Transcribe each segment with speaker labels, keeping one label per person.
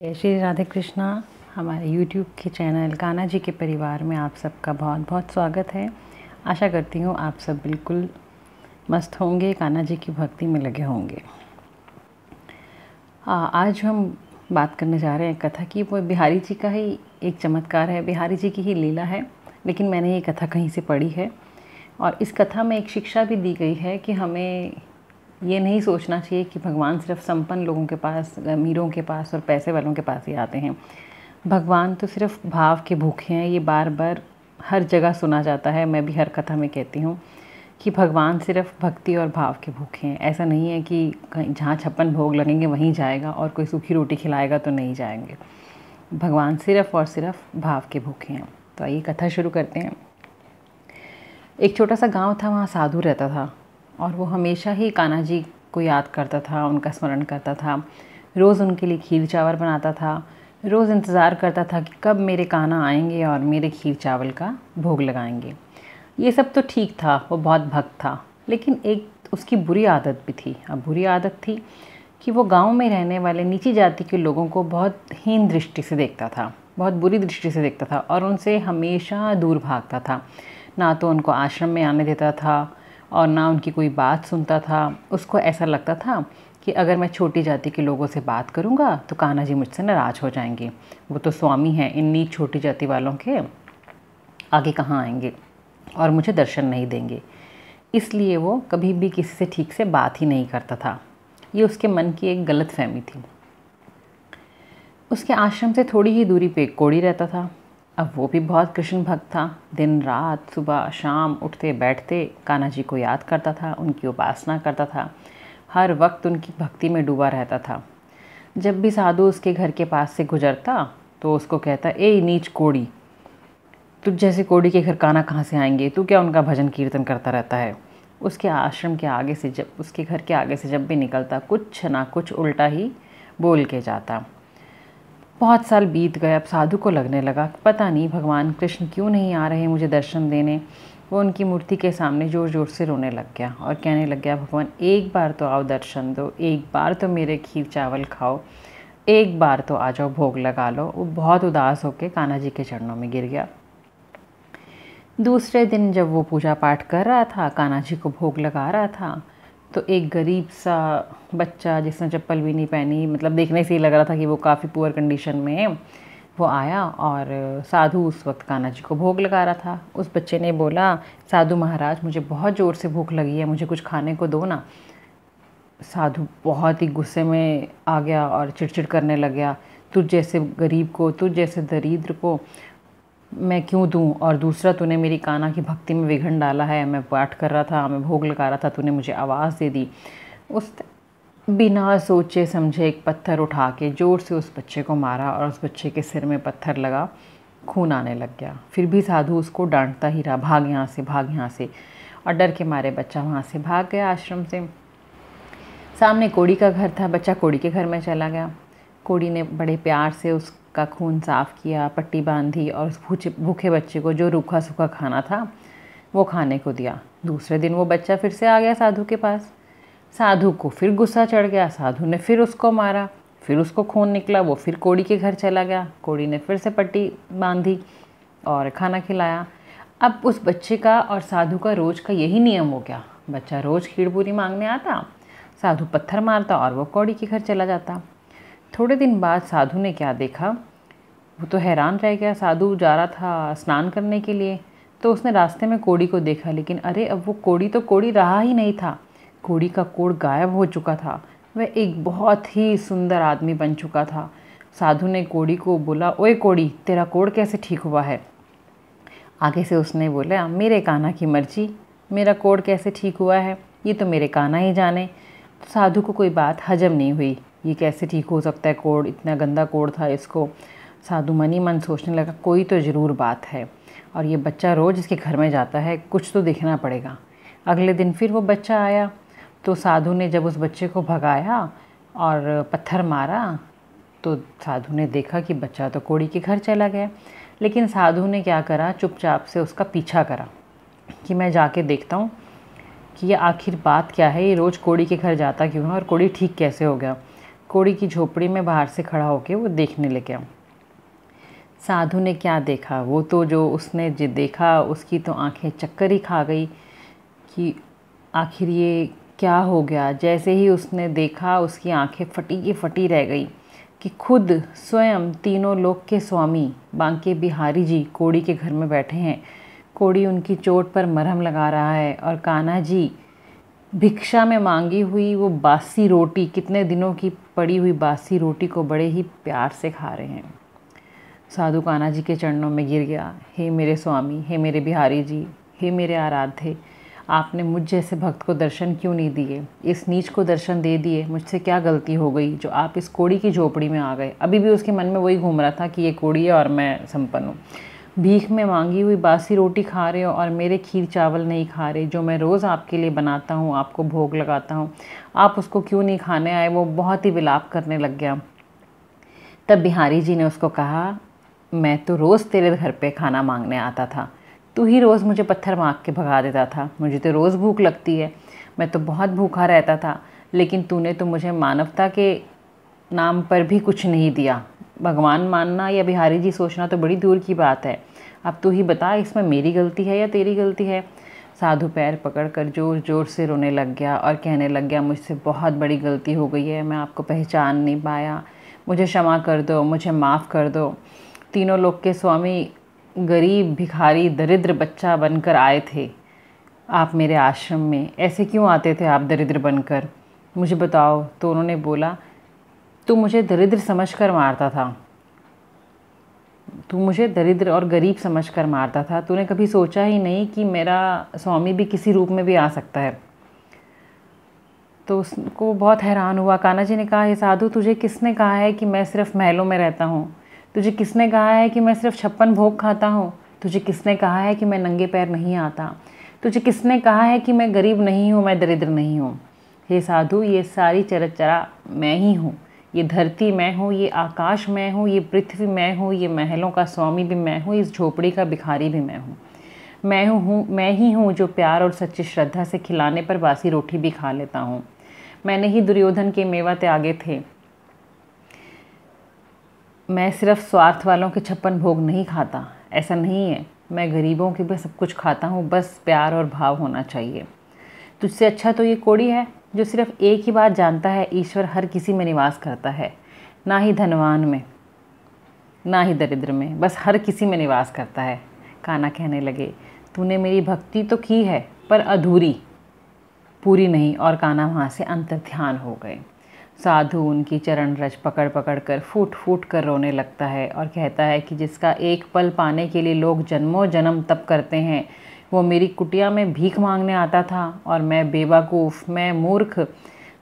Speaker 1: जय श्री राधे कृष्णा। हमारे YouTube के चैनल कान्हा जी के परिवार में आप सबका बहुत बहुत स्वागत है। आशा करती हूँ आप सब बिल्कुल मस्त होंगे, कान्हा जी की भक्ति में लगे होंगे। आज हम बात करने जा रहे हैं कथा की। वो बिहारी जी का ही एक चमत्कार है, बिहारी जी की ही लीला है, लेकिन मैंने ये कथा कहीं से पढ़ी है और इस कथा में एक शिक्षा भी दी गई है कि हमें ये नहीं सोचना चाहिए कि भगवान सिर्फ संपन्न लोगों के पास, अमीरों के पास और पैसे वालों के पास ही आते हैं। भगवान तो सिर्फ भाव के भूखे हैं। ये बार बार हर जगह सुना जाता है, मैं भी हर कथा में कहती हूँ कि भगवान सिर्फ भक्ति और भाव के भूखे हैं। ऐसा नहीं है कि जहाँ 56 भोग लगेंगे वहीं जाएगा और कोई सूखी रोटी खिलाएगा तो नहीं जाएंगे। भगवान सिर्फ और सिर्फ भाव के भूखे हैं। तो आइए कथा शुरू करते हैं। एक छोटा सा गाँव था, वहाँ साधु रहता था और वो हमेशा ही कान्हा जी को याद करता था, उनका स्मरण करता था। रोज़ उनके लिए खीर चावल बनाता था, रोज़ इंतज़ार करता था कि कब मेरे कान्हा आएंगे और मेरे खीर चावल का भोग लगाएंगे। ये सब तो ठीक था, वो बहुत भक्त था, लेकिन एक उसकी बुरी आदत भी थी। अब बुरी आदत थी कि वो गाँव में रहने वाले नीची जाति के लोगों को बहुत हीन दृष्टि से देखता था, बहुत बुरी दृष्टि से देखता था और उनसे हमेशा दूर भागता था। ना तो उनको आश्रम में आने देता था और ना उनकी कोई बात सुनता था। उसको ऐसा लगता था कि अगर मैं छोटी जाति के लोगों से बात करूँगा तो कान्हा जी मुझसे नाराज़ हो जाएंगे। वो तो स्वामी हैं, इन नीच छोटी जाति वालों के आगे कहाँ आएंगे और मुझे दर्शन नहीं देंगे। इसलिए वो कभी भी किसी से ठीक से बात ही नहीं करता था। ये उसके मन की एक गलत फहमी थी। उसके आश्रम से थोड़ी ही दूरी पे एक कोढ़ी रहता था। अब वो भी बहुत कृष्ण भक्त था। दिन रात, सुबह शाम उठते बैठते कान्हा जी को याद करता था, उनकी उपासना करता था, हर वक्त उनकी भक्ति में डूबा रहता था। जब भी साधु उसके घर के पास से गुजरता तो उसको कहता, ए नीच कोढ़ी, तुझ जैसे कोढ़ी के घर कान्हा कहाँ से आएंगे? तू क्या उनका भजन कीर्तन करता रहता है? उसके आश्रम के आगे से जब उसके घर के आगे से जब भी निकलता कुछ ना कुछ उल्टा ही बोल के जाता। बहुत साल बीत गए। अब साधु को लगने लगा पता नहीं भगवान कृष्ण क्यों नहीं आ रहे मुझे दर्शन देने। वो उनकी मूर्ति के सामने ज़ोर ज़ोर से रोने लग गया और कहने लग गया, भगवान एक बार तो आओ, दर्शन दो, एक बार तो मेरे खीर चावल खाओ, एक बार तो आ जाओ, भोग लगा लो। वो बहुत उदास होकर कान्हा जी के चरणों में गिर गया। दूसरे दिन जब वो पूजा पाठ कर रहा था, कान्हा जी को भोग लगा रहा था, तो एक गरीब सा बच्चा जिसने चप्पल भी नहीं पहनी, मतलब देखने से ही लग रहा था कि वो काफ़ी पुअर कंडीशन में है, वो आया और साधु उस वक्त कान्हा जी को भोग लगा रहा था। उस बच्चे ने बोला, साधु महाराज मुझे बहुत ज़ोर से भूख लगी है, मुझे कुछ खाने को दो ना। साधु बहुत ही गुस्से में आ गया और चिड़चिड़ करने लग गया, तुझ जैसे गरीब को, तुझ जैसे दरिद्र को मैं क्यों दूं? और दूसरा, तूने मेरी कान्हा की भक्ति में विघ्न डाला है। मैं पाठ कर रहा था, मैं भोग लगा रहा था, तूने मुझे आवाज़ दे दी। उस बिना सोचे समझे एक पत्थर उठा के ज़ोर से उस बच्चे को मारा और उस बच्चे के सिर में पत्थर लगा, खून आने लग गया। फिर भी साधु उसको डांटता ही रहा, भाग यहाँ से, भाग यहाँ से। और डर के मारे बच्चा वहाँ से भाग गया आश्रम से। सामने कोढ़ी का घर था, बच्चा कोढ़ी के घर में चला गया। कोढ़ी ने बड़े प्यार से उसका खून साफ़ किया, पट्टी बांधी और उस भूखे बच्चे को जो रूखा सूखा खाना था वो खाने को दिया। दूसरे दिन वो बच्चा फिर से आ गया साधु के पास। साधु को फिर गुस्सा चढ़ गया, साधु ने फिर उसको मारा, फिर उसको खून निकला, वो फिर कोढ़ी के घर चला गया। कोढ़ी ने फिर से पट्टी बांधी और खाना खिलाया। अब उस बच्चे का और साधु का रोज़ का यही नियम हो गया। बच्चा रोज़ खीर पूरी मांगने आता, साधु पत्थर मारता और वो कोढ़ी के घर चला जाता। थोड़े दिन बाद साधु ने क्या देखा, वो तो हैरान रह गया। साधु जा रहा था स्नान करने के लिए, तो उसने रास्ते में कोढ़ी को देखा, लेकिन अरे अब वो कोढ़ी तो कोढ़ी रहा ही नहीं था। कोढ़ी का कोढ़ गायब हो चुका था। वह एक बहुत ही सुंदर आदमी बन चुका था। साधु ने कोढ़ी को बोला, ओए कोढ़ी, तेरा कोढ़ कैसे ठीक हुआ है? आगे से उसने बोला, मेरे कान्हा की मर्जी, मेरा कोढ़ कैसे ठीक हुआ है ये तो मेरे कान्हा ही जाने। तो साधु को कोई बात हजम नहीं हुई, ये कैसे ठीक हो सकता है कोढ़, इतना गंदा कोढ़ था इसको। साधु मन ही मन सोचने लगा, कोई तो ज़रूर बात है और ये बच्चा रोज़ इसके घर में जाता है, कुछ तो देखना पड़ेगा। अगले दिन फिर वो बच्चा आया, तो साधु ने जब उस बच्चे को भगाया और पत्थर मारा तो साधु ने देखा कि बच्चा तो कोढ़ी के घर चला गया। लेकिन साधु ने क्या करा, चुपचाप से उसका पीछा करा कि मैं जाके देखता हूँ कि ये आखिर बात क्या है, ये रोज़ कोढ़ी के घर जाता क्यों है और कोढ़ी ठीक कैसे हो गया। कोड़ी की झोपड़ी में बाहर से खड़ा होकर वो देखने लगा। साधु ने क्या देखा, वो तो जो उसने जो देखा उसकी तो आंखें चक्कर ही खा गई कि आखिर ये क्या हो गया। जैसे ही उसने देखा उसकी आंखें फटी की फटी रह गई कि खुद स्वयं तीनों लोक के स्वामी बांके बिहारी जी कोड़ी के घर में बैठे हैं। कोड़ी उनकी चोट पर मरहम लगा रहा है और कान्हा जी भिक्षा में मांगी हुई वो बासी रोटी, कितने दिनों की पड़ी हुई बासी रोटी को बड़े ही प्यार से खा रहे हैं। साधु कान्हा जी के चरणों में गिर गया। हे मेरे स्वामी, हे मेरे बिहारी जी, हे मेरे आराध्य, आपने मुझ जैसे भक्त को दर्शन क्यों नहीं दिए? इस नीच को दर्शन दे दिए। मुझसे क्या गलती हो गई जो आप इस कोड़ी की झोपड़ी में आ गए? अभी भी उसके मन में वही घूम रहा था कि ये कोड़ी है और मैं संपन्न हूँ। भीख में मांगी हुई बासी रोटी खा रहे हो और मेरे खीर चावल नहीं खा रहे जो मैं रोज़ आपके लिए बनाता हूँ, आपको भोग लगाता हूँ। आप उसको क्यों नहीं खाने आए? वो बहुत ही विलाप करने लग गया। तब बिहारी जी ने उसको कहा, मैं तो रोज़ तेरे घर पे खाना मांगने आता था, तू ही रोज़ मुझे पत्थर मार के भगा देता था। मुझे तो रोज़ भूख लगती है, मैं तो बहुत भूखा रहता था, लेकिन तूने तो मुझे मानवता के नाम पर भी कुछ नहीं दिया। भगवान मानना या बिहारी जी सोचना तो बड़ी दूर की बात है। अब तू ही बता, इसमें मेरी गलती है या तेरी गलती है? साधु पैर पकड़कर जोर जोर से रोने लग गया और कहने लग गया, मुझसे बहुत बड़ी गलती हो गई है, मैं आपको पहचान नहीं पाया, मुझे क्षमा कर दो, मुझे माफ़ कर दो। तीनों लोक के स्वामी गरीब भिखारी दरिद्र बच्चा बनकर आए थे आप मेरे आश्रम में। ऐसे क्यों आते थे आप दरिद्र बनकर? मुझे बताओ। तो उन्होंने बोला, तू मुझे दरिद्र समझकर मारता था, तू मुझे दरिद्र और गरीब समझकर मारता था। तूने कभी सोचा ही नहीं कि मेरा स्वामी भी किसी रूप में भी आ सकता है। तो उसको बहुत हैरान हुआ। कान्हा जी ने कहा, हे साधु, तुझे किसने कहा है कि मैं सिर्फ महलों में रहता हूँ? तुझे किसने कहा है कि मैं सिर्फ 56 भोग खाता हूँ? तुझे किसने कहा है कि मैं नंगे पैर नहीं आता? तुझे किसने कहा है कि मैं गरीब नहीं हूँ, मैं दरिद्र नहीं हूँ? हे साधु, ये सारी चरचरा मैं ही हूँ। ये धरती मैं हूँ, ये आकाश मैं हूँ, ये पृथ्वी मैं हूँ, ये महलों का स्वामी भी मैं हूँ, इस झोपड़ी का भिखारी भी मैं हूँ। मैं ही हूँ जो प्यार और सच्ची श्रद्धा से खिलाने पर बासी रोटी भी खा लेता हूँ। मैंने ही दुर्योधन के मेवा त्यागे थे। मैं सिर्फ स्वार्थ वालों के 56 भोग नहीं खाता, ऐसा नहीं है। मैं गरीबों के भी सब कुछ खाता हूँ, बस प्यार और भाव होना चाहिए। तुझसे अच्छा तो ये कोड़ी है जो सिर्फ एक ही बात जानता है, ईश्वर हर किसी में निवास करता है, ना ही धनवान में ना ही दरिद्र में, बस हर किसी में निवास करता है। कान्हा कहने लगे, तूने मेरी भक्ति तो की है पर अधूरी, पूरी नहीं। और कान्हा वहाँ से अंतर्ध्यान हो गए। साधु उनकी चरण रज पकड़ पकड़ कर फूट फूट कर रोने लगता है और कहता है कि जिसका एक पल पाने के लिए लोग जन्मों जन्म तप करते हैं, वो मेरी कुटिया में भीख मांगने आता था और मैं बेवकूफ़, मैं मूर्ख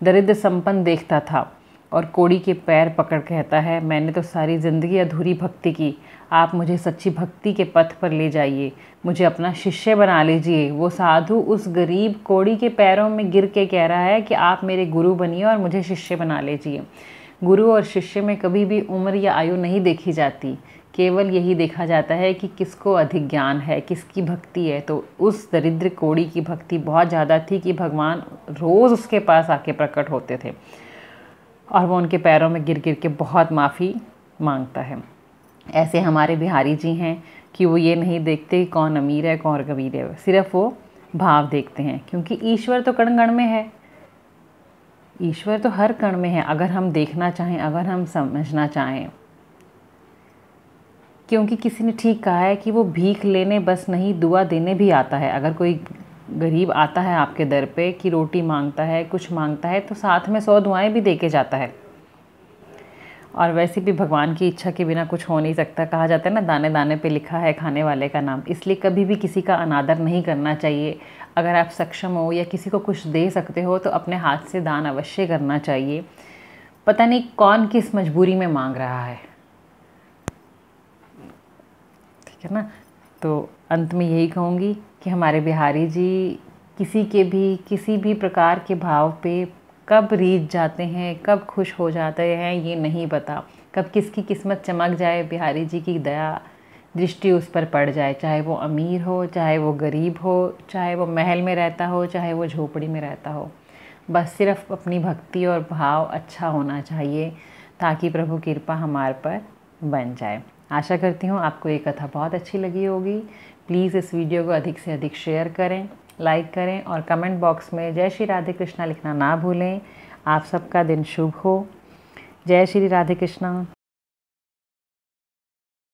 Speaker 1: दरिद्र संपन्न देखता था। और कोड़ी के पैर पकड़ कहता है, मैंने तो सारी ज़िंदगी अधूरी भक्ति की, आप मुझे सच्ची भक्ति के पथ पर ले जाइए, मुझे अपना शिष्य बना लीजिए। वो साधु उस गरीब कोड़ी के पैरों में गिर के कह रहा है कि आप मेरे गुरु बनिए और मुझे शिष्य बना लीजिए। गुरु और शिष्य में कभी भी उम्र या आयु नहीं देखी जाती, केवल यही देखा जाता है कि किसको अधिक ज्ञान है, किसकी भक्ति है। तो उस दरिद्र कोड़ी की भक्ति बहुत ज़्यादा थी कि भगवान रोज़ उसके पास आके प्रकट होते थे और वो उनके पैरों में गिर गिर के बहुत माफ़ी मांगता है। ऐसे हमारे बिहारी जी हैं कि वो ये नहीं देखते कौन अमीर है कौन गरीब है, सिर्फ वो भाव देखते हैं, क्योंकि ईश्वर तो कण कण में है, ईश्वर तो हर कण में है, अगर हम देखना चाहें, अगर हम समझना चाहें। क्योंकि किसी ने ठीक कहा है कि वो भीख लेने बस नहीं, दुआ देने भी आता है। अगर कोई गरीब आता है आपके दर पे कि रोटी मांगता है, कुछ मांगता है, तो साथ में 100 दुआएं भी दे के जाता है। और वैसे भी भगवान की इच्छा के बिना कुछ हो नहीं सकता। कहा जाता है ना, दाने दाने पे लिखा है खाने वाले का नाम। इसलिए कभी भी किसी का अनादर नहीं करना चाहिए। अगर आप सक्षम हो या किसी को कुछ दे सकते हो तो अपने हाथ से दान अवश्य करना चाहिए। पता नहीं कौन किस मजबूरी में मांग रहा है, ठीक है ना। तो अंत में यही कहूँगी कि हमारे बिहारी जी किसी भी प्रकार के भाव पे कब रीझ जाते हैं, कब खुश हो जाते हैं, ये नहीं पता। कब किसकी किस्मत चमक जाए, बिहारी जी की दया दृष्टि उस पर पड़ जाए, चाहे वो अमीर हो, चाहे वो गरीब हो, चाहे वो महल में रहता हो, चाहे वो झोपड़ी में रहता हो। बस सिर्फ अपनी भक्ति और भाव अच्छा होना चाहिए ताकि प्रभु कृपा हमारे पर बन जाए। आशा करती हूँ आपको ये कथा बहुत अच्छी लगी होगी। प्लीज़ इस वीडियो को अधिक से अधिक शेयर करें, लाइक करें और कमेंट बॉक्स में जय श्री राधे कृष्णा लिखना ना भूलें। आप सबका दिन शुभ हो। जय श्री राधे कृष्णा।